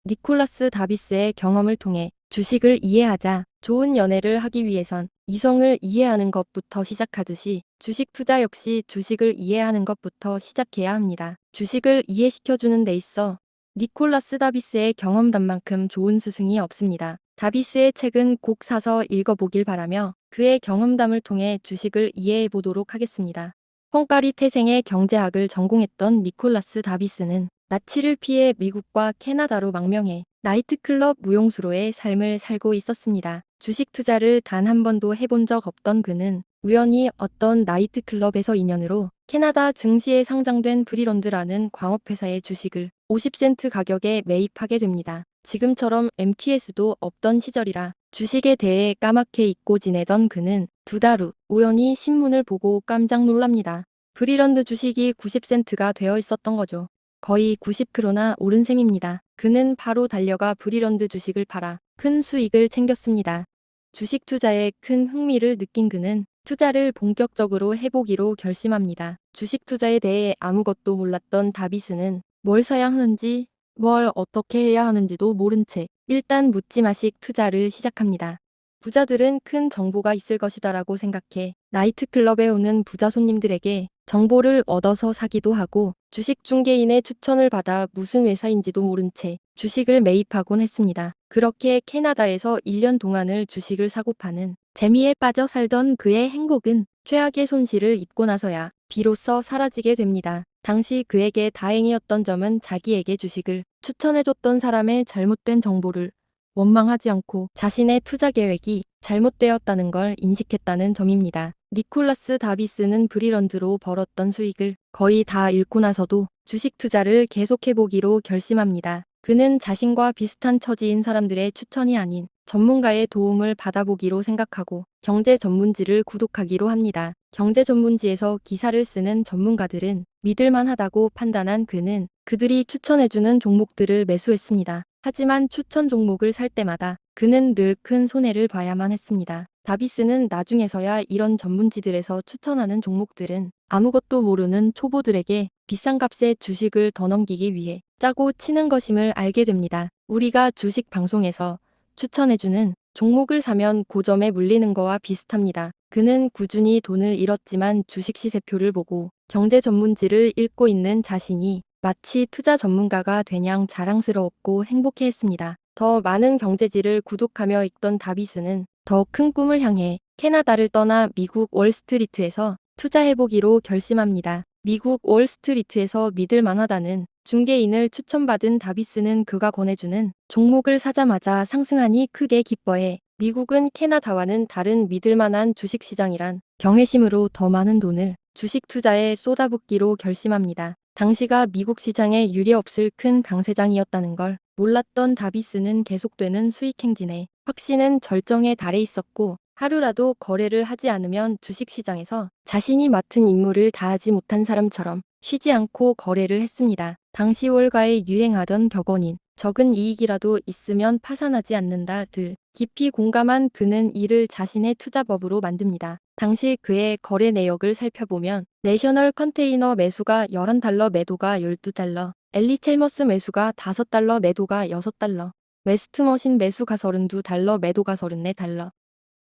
니콜라스 다비스의 경험을 통해 주식을 이해하자. 좋은 연애를 하기 위해선 이성을 이해하는 것부터 시작하듯이 주식 투자 역시 주식을 이해하는 것부터 시작해야 합니다. 주식을 이해시켜주는 데 있어 니콜라스 다비스의 경험담만큼 좋은 스승이 없습니다. 다비스의 책은 꼭 사서 읽어보길 바라며 그의 경험담을 통해 주식을 이해해 보도록 하겠습니다. 헝가리 태생의 경제학을 전공했던 니콜라스 다비스는 나치를 피해 미국과 캐나다로 망명해 나이트클럽 무용수로의 삶을 살고 있었습니다. 주식 투자를 단 한 번도 해본 적 없던 그는 우연히 어떤 나이트클럽에서 인연으로 캐나다 증시에 상장된 브리런드라는 광업회사의 주식을 50센트 가격에 매입하게 됩니다. 지금처럼 MTS도 없던 시절이라 주식에 대해 까맣게 잊고 지내던 그는 두 달 후 우연히 신문을 보고 깜짝 놀랍니다. 브리런드 주식이 90센트가 되어 있었던 거죠. 거의 90%나 오른 셈입니다. 그는 바로 달려가 브리런드 주식을 팔아 큰 수익을 챙겼습니다. 주식 투자에 큰 흥미를 느낀 그는 투자를 본격적으로 해보기로 결심합니다. 주식 투자에 대해 아무것도 몰랐던 다비스는 뭘 사야 하는지, 뭘 어떻게 해야 하는지도 모른 채 일단 묻지마식 투자를 시작합니다. 부자들은 큰 정보가 있을 것이다라고 생각해 나이트클럽에 오는 부자 손님들에게 정보를 얻어서 사기도 하고 주식 중개인의 추천을 받아 무슨 회사인지도 모른 채 주식을 매입하곤 했습니다. 그렇게 캐나다에서 1년 동안을 주식을 사고 파는 재미에 빠져 살던 그의 행복은 최악의 손실을 입고 나서야 비로소 사라지게 됩니다. 당시 그에게 다행이었던 점은 자기에게 주식을 추천해줬던 사람의 잘못된 정보를 원망하지 않고 자신의 투자 계획이 잘못되었다는 걸 인식했다는 점입니다. 니콜라스 다비스는 브리런드로 벌었던 수익을 거의 다 잃고 나서도 주식 투자를 계속해보기로 결심합니다. 그는 자신과 비슷한 처지인 사람들의 추천이 아닌 전문가의 도움을 받아보기로 생각하고 경제 전문지를 구독하기로 합니다. 경제 전문지에서 기사를 쓰는 전문가들은 믿을만하다고 판단한 그는 그들이 추천해주는 종목들을 매수했습니다. 하지만 추천 종목을 살 때마다 그는 늘 큰 손해를 봐야만 했습니다. 다비스는 나중에서야 이런 전문지들에서 추천하는 종목들은 아무것도 모르는 초보들에게 비싼 값에 주식을 더 넘기기 위해 짜고 치는 것임을 알게 됩니다. 우리가 주식 방송에서 추천해주는 종목을 사면 고점에 물리는 거와 비슷합니다. 그는 꾸준히 돈을 잃었지만 주식 시세표를 보고 경제 전문지를 읽고 있는 자신이 마치 투자 전문가가 되냥 자랑스러웠고 행복해했습니다. 더 많은 경제지를 구독하며 읽던 다비스는 더 큰 꿈을 향해 캐나다를 떠나 미국 월스트리트에서 투자해보기로 결심합니다. 미국 월스트리트에서 믿을 만하다는 중개인을 추천받은 다비스는 그가 권해주는 종목을 사자마자 상승하니 크게 기뻐해 미국은 캐나다와는 다른 믿을만한 주식시장이란 경외심으로 더 많은 돈을 주식 투자에 쏟아붓기로 결심합니다. 당시가 미국 시장에 유례없을 큰 강세장이었다는 걸 몰랐던 다비스는 계속되는 수익 행진에 확신은 절정에 달해 있었고 하루라도 거래를 하지 않으면 주식시장에서 자신이 맡은 임무를 다하지 못한 사람처럼 쉬지 않고 거래를 했습니다. 당시 월가에 유행하던 격언인 적은 이익이라도 있으면 파산하지 않는다를 깊이 공감한 그는 이를 자신의 투자법으로 만듭니다. 당시 그의 거래 내역을 살펴보면 내셔널 컨테이너 매수가 11달러 매도가 12달러, 엘리 첼머스 매수가 5달러 매도가 6달러, 웨스트머신 매수가 32달러 매도가 34달러.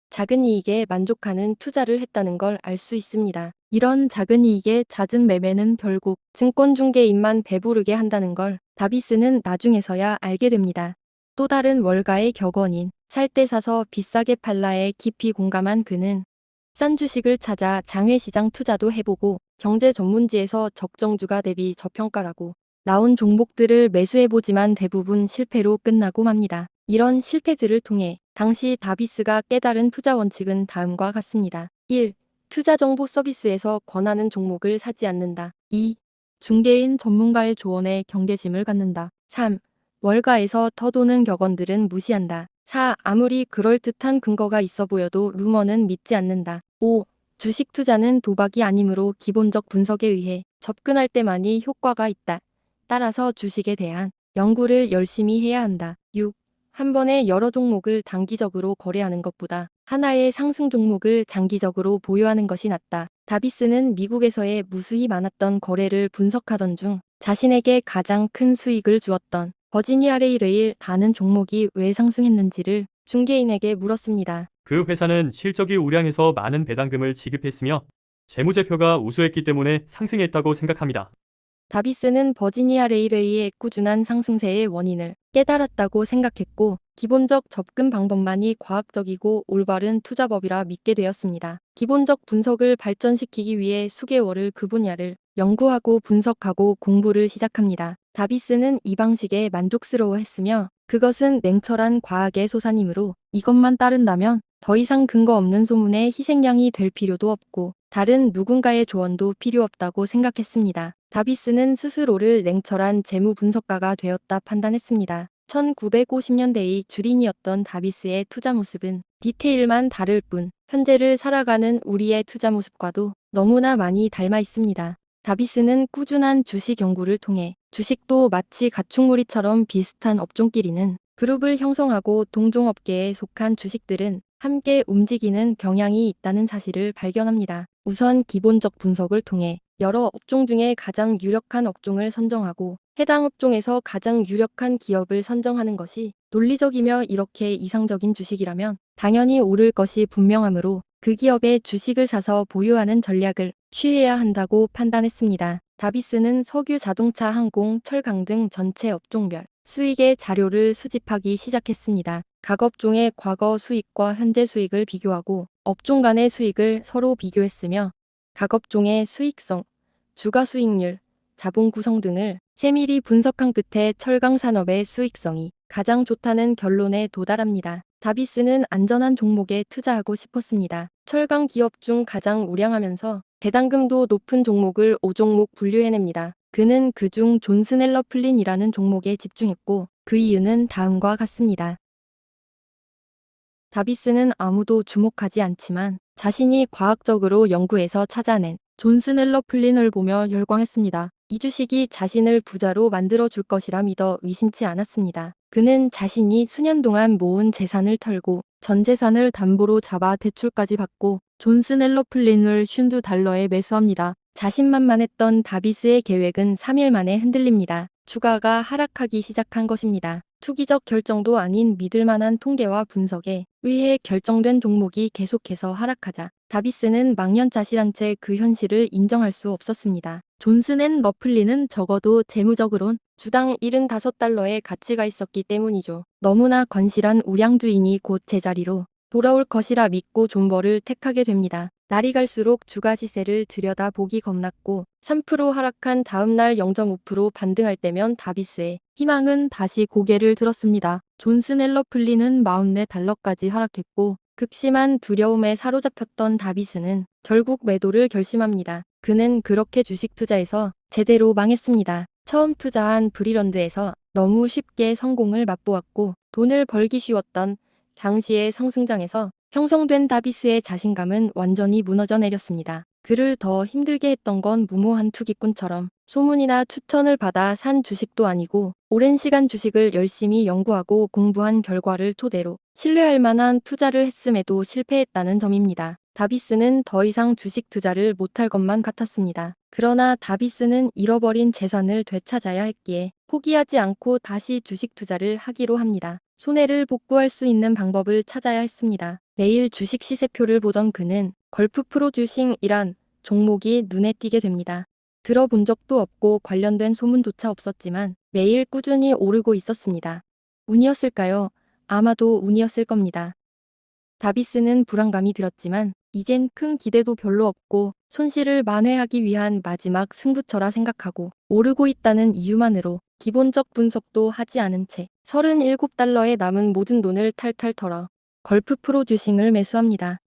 작은 이익에 만족하는 투자를 했다는 걸 알 수 있습니다. 이런 작은 이익에 잦은 매매는 결국 증권중개인만 배부르게 한다는 걸 다비스는 나중에서야 알게 됩니다. 또 다른 월가의 격언인 살 때 사서 비싸게 팔라에 깊이 공감한 그는 싼 주식을 찾아 장외시장 투자도 해보고 경제 전문지에서 적정주가 대비 저평가라고 나온 종목들을 매수해보지만 대부분 실패로 끝나고 맙니다. 이런 실패들을 통해 당시 다비스가 깨달은 투자 원칙은 다음과 같습니다. 1. 투자 정보 서비스에서 권하는 종목을 사지 않는다. 2. 중개인 전문가의 조언에 경계심을 갖는다. 3. 월가에서 터도는 격언들은 무시한다. 4. 아무리 그럴듯한 근거가 있어 보여도 루머는 믿지 않는다. 5. 주식 투자는 도박이 아니므로 기본적 분석에 의해 접근할 때만이 효과가 있다. 따라서 주식에 대한 연구를 열심히 해야 한다. 6. 한 번에 여러 종목을 단기적으로 거래하는 것보다 하나의 상승 종목을 장기적으로 보유하는 것이 낫다. 다비스는 미국에서의 무수히 많았던 거래를 분석하던 중 자신에게 가장 큰 수익을 주었던 버지니아 레일웨이 다는 종목이 왜 상승했는지를 중개인에게 물었습니다. 그 회사는 실적이 우량해서 많은 배당금을 지급했으며 재무제표가 우수했기 때문에 상승했다고 생각합니다. 다비스는 버지니아 레일웨이의 꾸준한 상승세의 원인을 깨달았다고 생각했고 기본적 접근 방법만이 과학적이고 올바른 투자법이라 믿게 되었습니다. 기본적 분석을 발전시키기 위해 수개월을 그 분야를 연구하고 분석하고 공부를 시작합니다. 다비스는 이 방식에 만족스러워했으며 그것은 냉철한 과학의 소산이므로 이것만 따른다면 더 이상 근거 없는 소문의 희생양이 될 필요도 없고 다른 누군가의 조언도 필요 없다고 생각했습니다. 다비스는 스스로를 냉철한 재무 분석가가 되었다 판단했습니다. 1950년대의 주린이었던 다비스의 투자 모습은 디테일만 다를 뿐 현재를 살아가는 우리의 투자 모습과도 너무나 많이 닮아 있습니다. 다비스는 꾸준한 주식 연구를 통해 주식도 마치 가축무리처럼 비슷한 업종끼리는 그룹을 형성하고 동종업계에 속한 주식들은 함께 움직이는 경향이 있다는 사실을 발견합니다. 우선 기본적 분석을 통해 여러 업종 중에 가장 유력한 업종을 선정하고 해당 업종에서 가장 유력한 기업을 선정하는 것이 논리적이며 이렇게 이상적인 주식이라면 당연히 오를 것이 분명하므로 그 기업의 주식을 사서 보유하는 전략을 취해야 한다고 판단했습니다. 다비스는 석유, 자동차, 항공, 철강 등 전체 업종별 수익의 자료를 수집하기 시작했습니다. 각 업종의 과거 수익과 현재 수익을 비교하고 업종 간의 수익을 서로 비교했으며 각 업종의 수익성, 주가 수익률, 자본 구성 등을 세밀히 분석한 끝에 철강 산업의 수익성이 가장 좋다는 결론에 도달합니다. 다비스는 안전한 종목에 투자하고 싶었습니다. 철강 기업 중 가장 우량하면서 배당금도 높은 종목을 5종목 분류해냅니다. 그는 그중 존슨앤러플린이라는 종목에 집중했고 그 이유는 다음과 같습니다. 다비스는 아무도 주목하지 않지만 자신이 과학적으로 연구해서 찾아낸 존슨앤러플린을 보며 열광했습니다. 이 주식이 자신을 부자로 만들어줄 것이라 믿어 의심치 않았습니다. 그는 자신이 수년 동안 모은 재산을 털고 전 재산을 담보로 잡아 대출까지 받고 존슨앤러플린을 $50에 매수합니다. 자신만만했던 다비스의 계획은 3일 만에 흔들립니다. 주가가 하락하기 시작한 것입니다. 투기적 결정도 아닌 믿을만한 통계와 분석에 의해 결정된 종목이 계속해서 하락하자 다비스는 망연자실한 채 그 현실을 인정할 수 없었습니다. 존슨앤러플린은 적어도 재무적으론 주당 $75의 가치가 있었기 때문이죠. 너무나 건실한 우량주인이 곧 제자리로 돌아올 것이라 믿고 존버를 택하게 됩니다. 날이 갈수록 주가 지세를 들여다보기 겁났고 3% 하락한 다음 날 0.5% 반등할 때면 다비스의 희망은 다시 고개를 들었습니다. 존슨앤러플린은 $44까지 하락했고 극심한 두려움에 사로잡혔던 다비스는 결국 매도를 결심합니다. 그는 그렇게 주식 투자에서 제대로 망했습니다. 처음 투자한 브리런드에서 너무 쉽게 성공을 맛보았고 돈을 벌기 쉬웠던 당시의 상승장에서 형성된 다비스의 자신감은 완전히 무너져 내렸습니다. 그를 더 힘들게 했던 건 무모한 투기꾼처럼 소문이나 추천을 받아 산 주식도 아니고 오랜 시간 주식을 열심히 연구하고 공부한 결과를 토대로 신뢰할 만한 투자를 했음에도 실패했다는 점입니다. 다비스는 더 이상 주식 투자를 못할 것만 같았습니다. 그러나 다비스는 잃어버린 재산을 되찾아야 했기에 포기하지 않고 다시 주식 투자를 하기로 합니다. 손해를 복구할 수 있는 방법을 찾아야 했습니다. 매일 주식 시세표를 보던 그는 걸프 프로듀싱이란 종목이 눈에 띄게 됩니다. 들어본 적도 없고 관련된 소문조차 없었지만 매일 꾸준히 오르고 있었습니다. 운이었을까요? 아마도 운이었을 겁니다. 다비스는 불안감이 들었지만 이젠 큰 기대도 별로 없고 손실을 만회하기 위한 마지막 승부처라 생각하고 오르고 있다는 이유만으로 기본적 분석도 하지 않은 채 $37에 남은 모든 돈을 탈탈 털어 걸프 프로듀싱을 매수합니다.